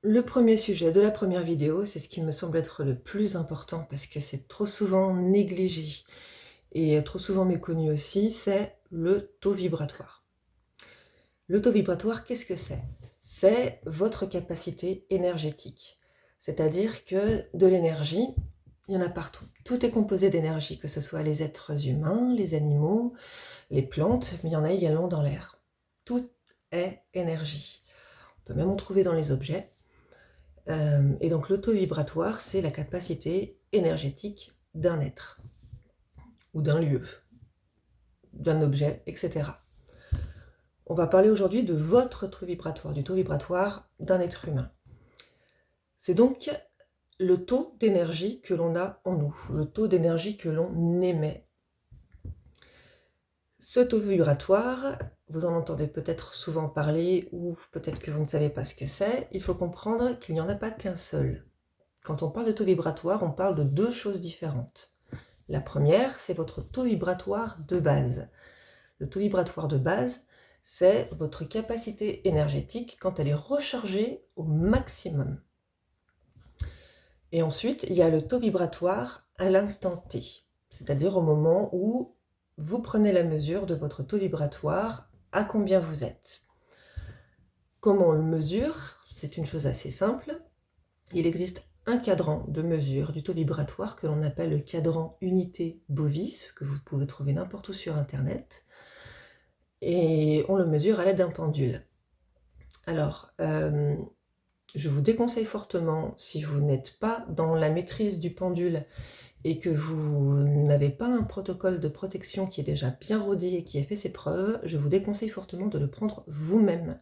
Le premier sujet de la première vidéo, c'est ce qui me semble être le plus important parce que c'est trop souvent négligé et trop souvent méconnu aussi, c'est le taux vibratoire. Le taux vibratoire, qu'est-ce que c'est? C'est votre capacité énergétique. C'est-à-dire que de l'énergie, il y en a partout. Tout est composé d'énergie, que ce soit les êtres humains, les animaux, les plantes, mais il y en a également dans l'air. Tout est énergie. On peut même en trouver dans les objets. Et donc le taux vibratoire, c'est la capacité énergétique d'un être, ou d'un lieu, d'un objet, etc. On va parler aujourd'hui de votre taux vibratoire, du taux vibratoire d'un être humain. C'est donc le taux d'énergie que l'on a en nous, le taux d'énergie que l'on émet. Ce taux vibratoire, vous en entendez peut-être souvent parler, ou peut-être que vous ne savez pas ce que c'est. Il faut comprendre qu'il n'y en a pas qu'un seul. Quand on parle de taux vibratoire, on parle de deux choses différentes. La première, c'est votre taux vibratoire de base. Le taux vibratoire de base, c'est votre capacité énergétique quand elle est rechargée au maximum. Et ensuite, il y a le taux vibratoire à l'instant T, c'est-à-dire au moment où vous prenez la mesure de votre taux vibratoire, à combien vous êtes. Comment on le mesure? C'est une chose assez simple. Il existe un cadran de mesure du taux vibratoire que l'on appelle le cadran unité Bovis, que vous pouvez trouver n'importe où sur Internet, et on le mesure à l'aide d'un pendule. Alors, je vous déconseille fortement, si vous n'êtes pas dans la maîtrise du pendule et que vous n'avez pas un protocole de protection qui est déjà bien rodé et qui a fait ses preuves, je vous déconseille fortement de le prendre vous-même.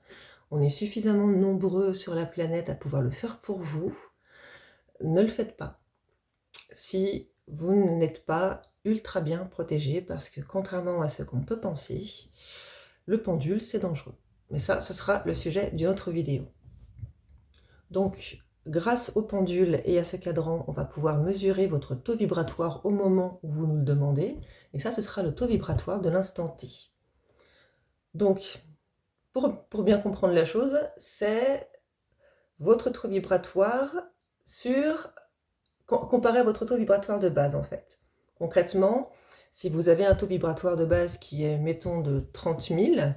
On est suffisamment nombreux sur la planète à pouvoir le faire pour vous. Ne le faites pas si vous n'êtes pas ultra bien protégé, parce que contrairement à ce qu'on peut penser, le pendule c'est dangereux. Mais ça, ce sera le sujet d'une autre vidéo. Donc, grâce au pendule et à ce cadran, on va pouvoir mesurer votre taux vibratoire au moment où vous nous le demandez, et ça, ce sera le taux vibratoire de l'instant T. Donc, pour bien comprendre la chose, c'est votre taux vibratoire comparé à votre taux vibratoire de base, en fait. Concrètement, si vous avez un taux vibratoire de base qui est, mettons, de 30 000,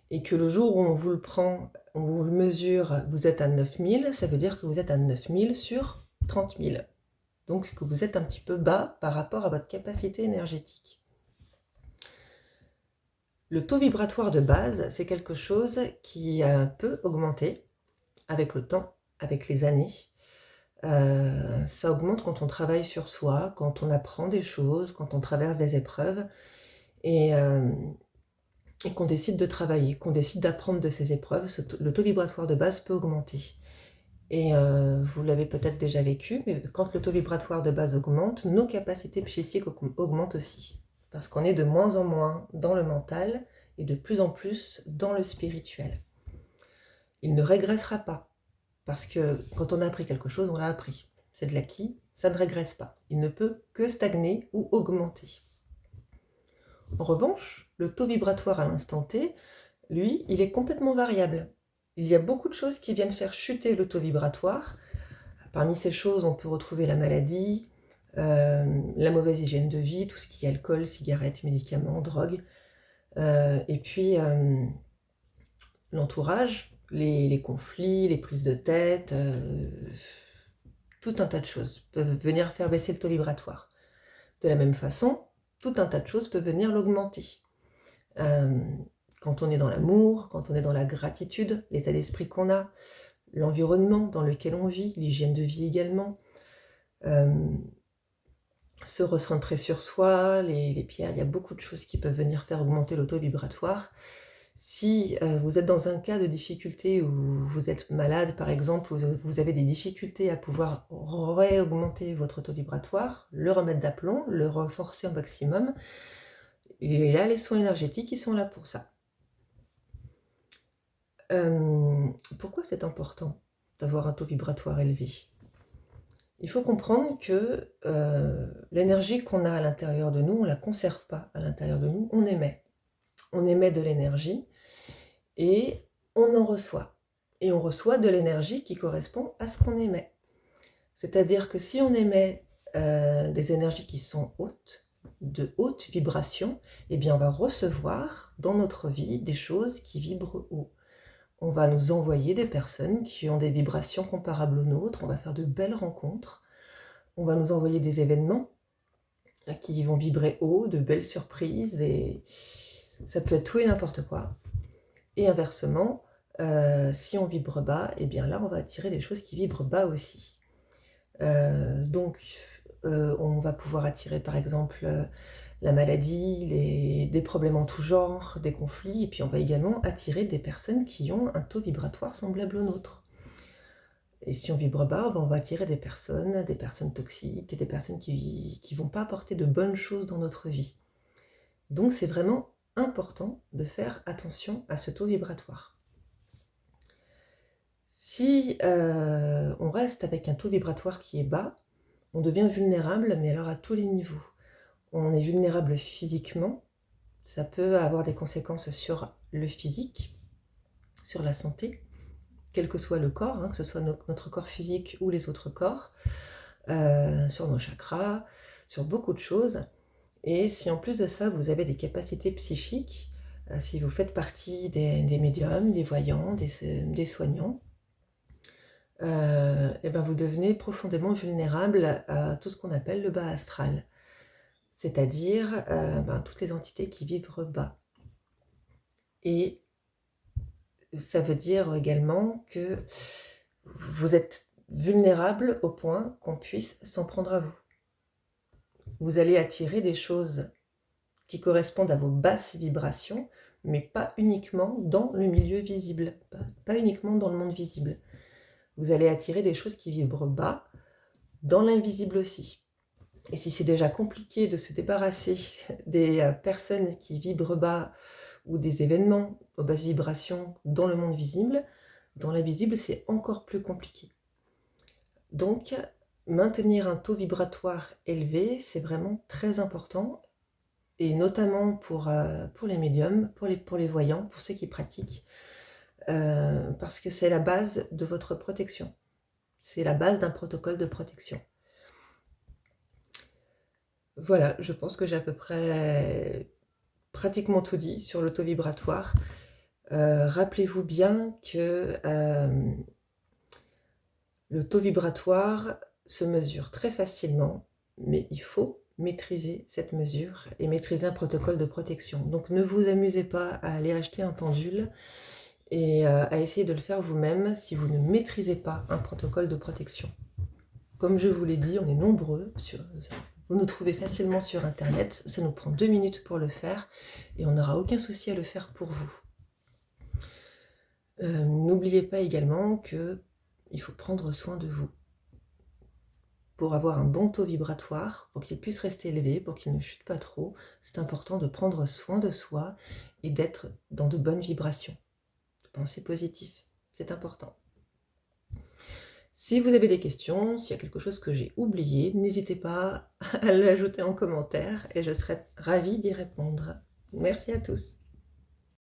et que le jour où on vous le prend, on vous le mesure, vous êtes à 9 000, ça veut dire que vous êtes à 9 000 sur 30 000. Donc que vous êtes un petit peu bas par rapport à votre capacité énergétique. Le taux vibratoire de base, c'est quelque chose qui peut augmenter avec le temps, avec les années. Ça augmente quand on travaille sur soi, quand on apprend des choses, quand on traverse des épreuves et qu'on décide de travailler, qu'on décide d'apprendre de ces épreuves, le taux vibratoire de base peut augmenter. Et vous l'avez peut-être déjà vécu, mais quand le taux vibratoire de base augmente, nos capacités psychiques augmentent aussi. Parce qu'on est de moins en moins dans le mental et de plus en plus dans le spirituel. Il ne régressera pas, parce que quand on a appris quelque chose, on l'a appris. C'est de l'acquis, ça ne régresse pas. Il ne peut que stagner ou augmenter. En revanche, le taux vibratoire à l'instant T, lui, il est complètement variable. Il y a beaucoup de choses qui viennent faire chuter le taux vibratoire. Parmi ces choses, on peut retrouver la maladie, la mauvaise hygiène de vie, tout ce qui est alcool, cigarettes, médicaments, drogue, et puis l'entourage, les conflits, les prises de tête, tout un tas de choses peuvent venir faire baisser le taux vibratoire. De la même façon, tout un tas de choses peuvent venir l'augmenter. Quand on est dans l'amour, quand on est dans la gratitude, l'état d'esprit qu'on a, l'environnement dans lequel on vit, l'hygiène de vie également, se recentrer sur soi, les pierres, il y a beaucoup de choses qui peuvent venir faire augmenter le taux vibratoire. Si vous êtes dans un cas de difficulté où vous êtes malade, par exemple, où vous avez des difficultés à pouvoir réaugmenter votre taux vibratoire, le remettre d'aplomb, le renforcer au maximum, et là, les soins énergétiques, ils sont là pour ça. Pourquoi c'est important d'avoir un taux vibratoire élevé? Il faut comprendre que l'énergie qu'on a à l'intérieur de nous, on ne la conserve pas à l'intérieur de nous, on émet. On émet de l'énergie et on en reçoit. et on reçoit de l'énergie qui correspond à ce qu'on émet. C'est-à-dire que si on émet des énergies qui sont hautes, de haute vibration, eh bien on va recevoir dans notre vie des choses qui vibrent haut. On va nous envoyer des personnes qui ont des vibrations comparables aux nôtres, on va faire de belles rencontres, on va nous envoyer des événements qui vont vibrer haut, de belles surprises, et ça peut être tout et n'importe quoi. Et inversement, si on vibre bas, eh bien là on va attirer des choses qui vibrent bas aussi. Donc on va pouvoir attirer par exemple la maladie, des problèmes en tout genre, des conflits, et puis on va également attirer des personnes qui ont un taux vibratoire semblable au nôtre. Et si on vibre bas, on va attirer des personnes toxiques, des personnes qui ne vont pas apporter de bonnes choses dans notre vie. Donc c'est vraiment important de faire attention à ce taux vibratoire. Si on reste avec un taux vibratoire qui est bas, on devient vulnérable, mais alors à tous les niveaux. On est vulnérable physiquement, ça peut avoir des conséquences sur le physique, sur la santé, quel que soit le corps, que ce soit notre corps physique ou les autres corps, sur nos chakras, sur beaucoup de choses. Et si en plus de ça, vous avez des capacités psychiques, si vous faites partie des médiums, des voyants, des soignants, et ben vous devenez profondément vulnérable à tout ce qu'on appelle le bas astral, c'est-à-dire toutes les entités qui vibrent bas. Et ça veut dire également que vous êtes vulnérable au point qu'on puisse s'en prendre à vous. Vous allez attirer des choses qui correspondent à vos basses vibrations, mais pas uniquement dans le milieu visible, pas uniquement dans le monde visible. Vous allez attirer des choses qui vibrent bas, dans l'invisible aussi. Et si c'est déjà compliqué de se débarrasser des personnes qui vibrent bas ou des événements aux basses vibrations dans le monde visible, dans l'invisible, c'est encore plus compliqué. Donc, maintenir un taux vibratoire élevé, c'est vraiment très important, et notamment pour les médiums, pour les voyants, pour ceux qui pratiquent, parce que c'est la base de votre protection. C'est la base d'un protocole de protection. Voilà, je pense que j'ai à peu près pratiquement tout dit sur le taux vibratoire. Rappelez-vous bien que le taux vibratoire se mesure très facilement, mais il faut maîtriser cette mesure et maîtriser un protocole de protection. Donc ne vous amusez pas à aller acheter un pendule et à essayer de le faire vous-même si vous ne maîtrisez pas un protocole de protection. Comme je vous l'ai dit, on est nombreux, vous nous trouvez facilement sur internet, ça nous prend 2 minutes pour le faire et on n'aura aucun souci à le faire pour vous. N'oubliez pas également qu'il faut prendre soin de vous. Pour avoir un bon taux vibratoire, pour qu'il puisse rester élevé, pour qu'il ne chute pas trop, c'est important de prendre soin de soi et d'être dans de bonnes vibrations. De penser positif, c'est important. Si vous avez des questions, s'il y a quelque chose que j'ai oublié, n'hésitez pas à l'ajouter en commentaire et je serai ravie d'y répondre. Merci à tous.